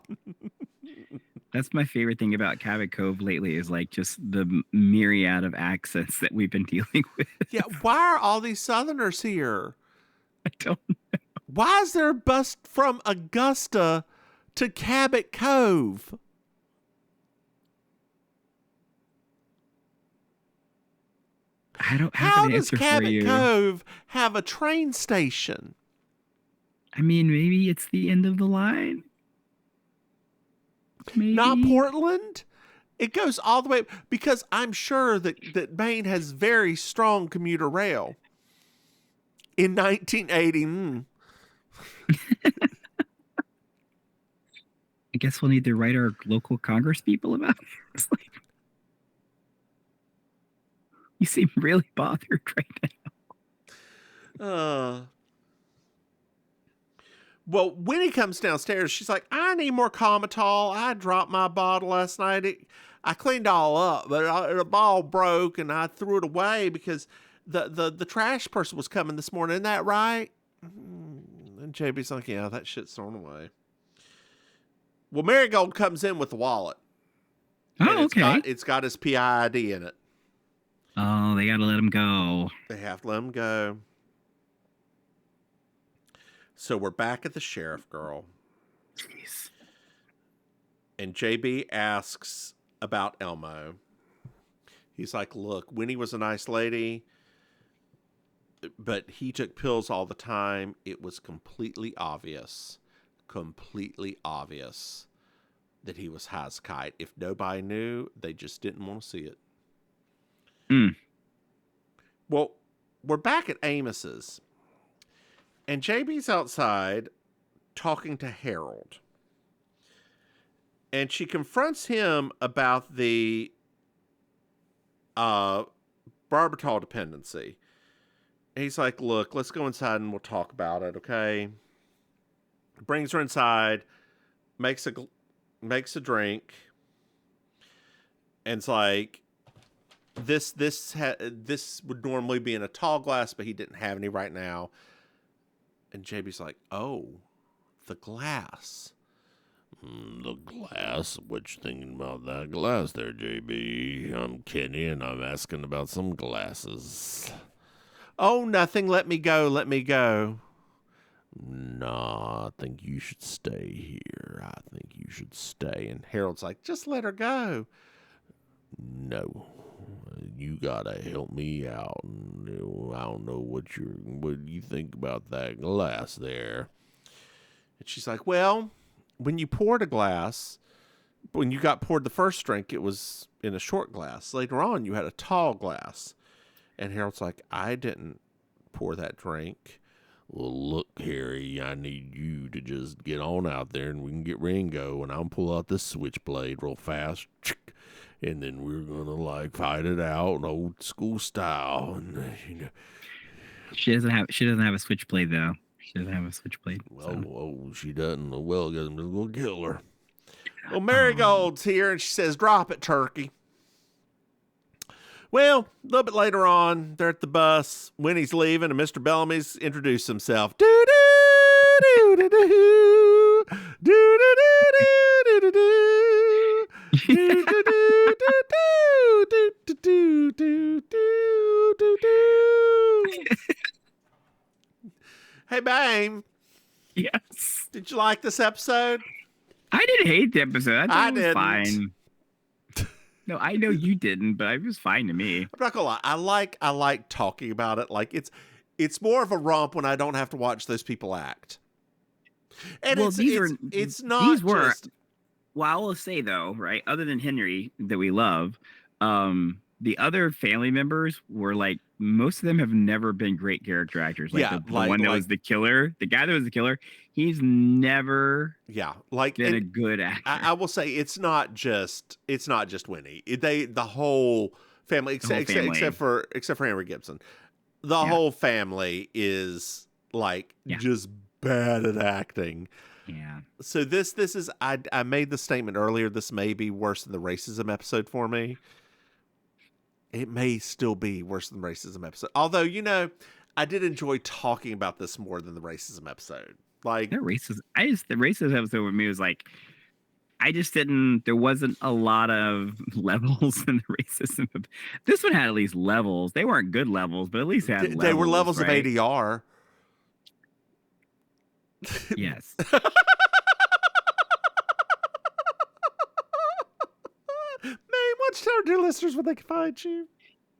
That's my favorite thing about Cabot Cove lately is like just the myriad of accents that we've been dealing with. Yeah, why are all these Southerners here? I don't know. Why is there a bus from Augusta to Cabot Cove? I don't have How an does answer for you. Cabot Cove have a train station? I mean, maybe it's the end of the line. Maybe. Not Portland? It goes all the way, because I'm sure that Maine has very strong commuter rail. In 1980, I guess we'll need to write our local Congress people about it. You seem really bothered right now. Well, when he comes downstairs, she's like, I need more Comatol. I dropped my bottle last night. I cleaned all up, but the ball broke and I threw it away because the trash person was coming this morning. Isn't that right? And JB's like, yeah, that shit's thrown away. Well, Marigold comes in with the wallet. Oh, okay. It's got his PID in it. Oh, they got to let him go. They have to let him go. So we're back at the sheriff, girl. And JB asks about Elmo. He's like, look, Winnie was a nice lady, but he took pills all the time. It was completely obvious that he was high as a kite. If nobody knew, they just didn't want to see it. Mm. Well, we're back at Amos's, and JB's outside talking to Harold. And she confronts him about the barbital dependency. And he's like, look, let's go inside and we'll talk about it, okay? Brings her inside, makes a drink, and it's like, this would normally be in a tall glass, but he didn't have any right now. And JB's like, oh, the glass. The glass? What you thinking about that glass there, JB? I'm kidding, and I'm asking about some glasses. Oh, nothing. Let me go. Nah, I think you should stay here. I think you should stay. And Harold's like, just let her go. No. You gotta help me out. I don't know what you think about that glass there. And she's like, well, when you poured a glass, when you got poured the first drink, it was in a short glass. Later on, you had a tall glass. And Harold's like, I didn't pour that drink. Well, look, Harry, I need you to just get on out there and we can get Ringo and I'll pull out this switchblade real fast. And then we're going to fight it out old school style. And, She doesn't have a switchblade though. She doesn't have a switchblade. Well, she doesn't. Well, I'm going to kill her. Well, Marigold's here and she says, drop it, turkey. Well, a little bit later on, they're at the bus. Winnie's leaving, and Mr. Bellamy's introduced himself. Do do do do do do do do do do do do do. Hey, Maim. Yes. Did you like this episode? I didn't hate the episode. I thought it was didn't. fine. No, I know you didn't, but it was fine to me. I'm not gonna lie. I like talking about it. Like it's more of a romp when I don't have to watch those people act. And Well, it's not these were. just. Well, I will say though, right? Other than Henry that we love, the other family members were like most of them have never been great character actors. Like the one that was the killer, the guy that was the killer, he's never been a good actor. I will say it's not just Winnie. The whole family except for Henry Gibson. The whole family is just bad at acting. Yeah. So this is I made the statement earlier, this may be worse than the racism episode for me. It may still be worse than the racism episode. Although, I did enjoy talking about this more than the racism episode. Like the racism episode with me was like, there wasn't a lot of levels in the racism. This one had at least levels. They weren't good levels, but at least had levels. They were levels right? of ADR. Yes. Maim, what's our dear listeners where they can find you?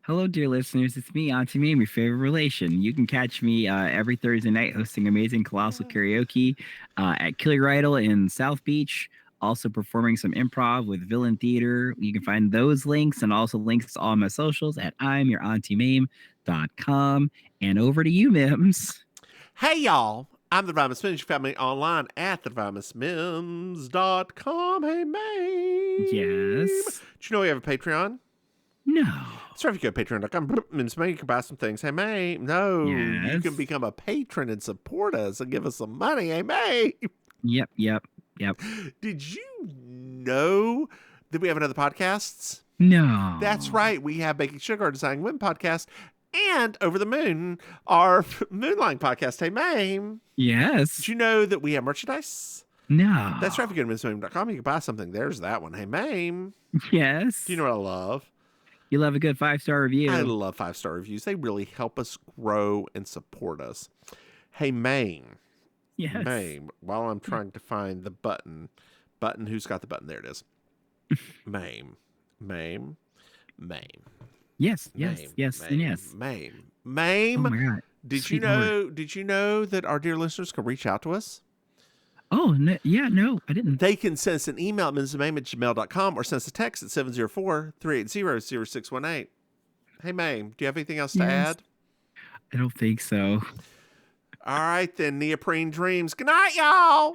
Hello, dear listeners. It's me, Auntie Maim, your favorite relation. You can catch me every Thursday night hosting amazing colossal karaoke at Killer Idol in South Beach. Also performing some improv with Villain Theater. You can find those links and also links to all my socials at I'mYourAuntieMaim.com. And over to you, Mims. Hey, y'all. I'm the Divinus Mims. You found me online at thedivinusmims.com. Hey, Maim. Yes. Do you know we have a Patreon? No. So if you go to patreon.com, Mims Maim, you can buy some things. Hey, Maim. No. Yes. You can become a patron and support us and give us some money. Hey, Maim. Yep. Did you know that we have another podcast? No. That's right. We have Baking Sugar, our Designing Women podcast, and Over the Moon, our Moonlighting podcast. Hey, Maim. Yes. Did you know that we have merchandise? No. That's right. If you go to MimsMaim.com, you can buy something. There's that one. Hey, Maim. Yes. Do you know what I love? You love a good 5-star review. I love 5-star reviews. They really help us grow and support us. Hey, Maim. Yes. Maim, while I'm trying to find the button, button. Who's got the button? There it is. Maim. Maim. Maim. Yes, Maim. yes, yes, Maim. and yes. Maim. Oh Maim. my God. Did you Sweet Lord. know? Did you know that our dear listeners can reach out to us? Oh, no, yeah, no, I didn't. They can send us an email at mimsmaim@gmail.com or send us a text at 704-380-0618. Hey, Maim, do you have anything else to Yes. add? I don't think so. All right, then. Neoprene dreams. Good night, y'all.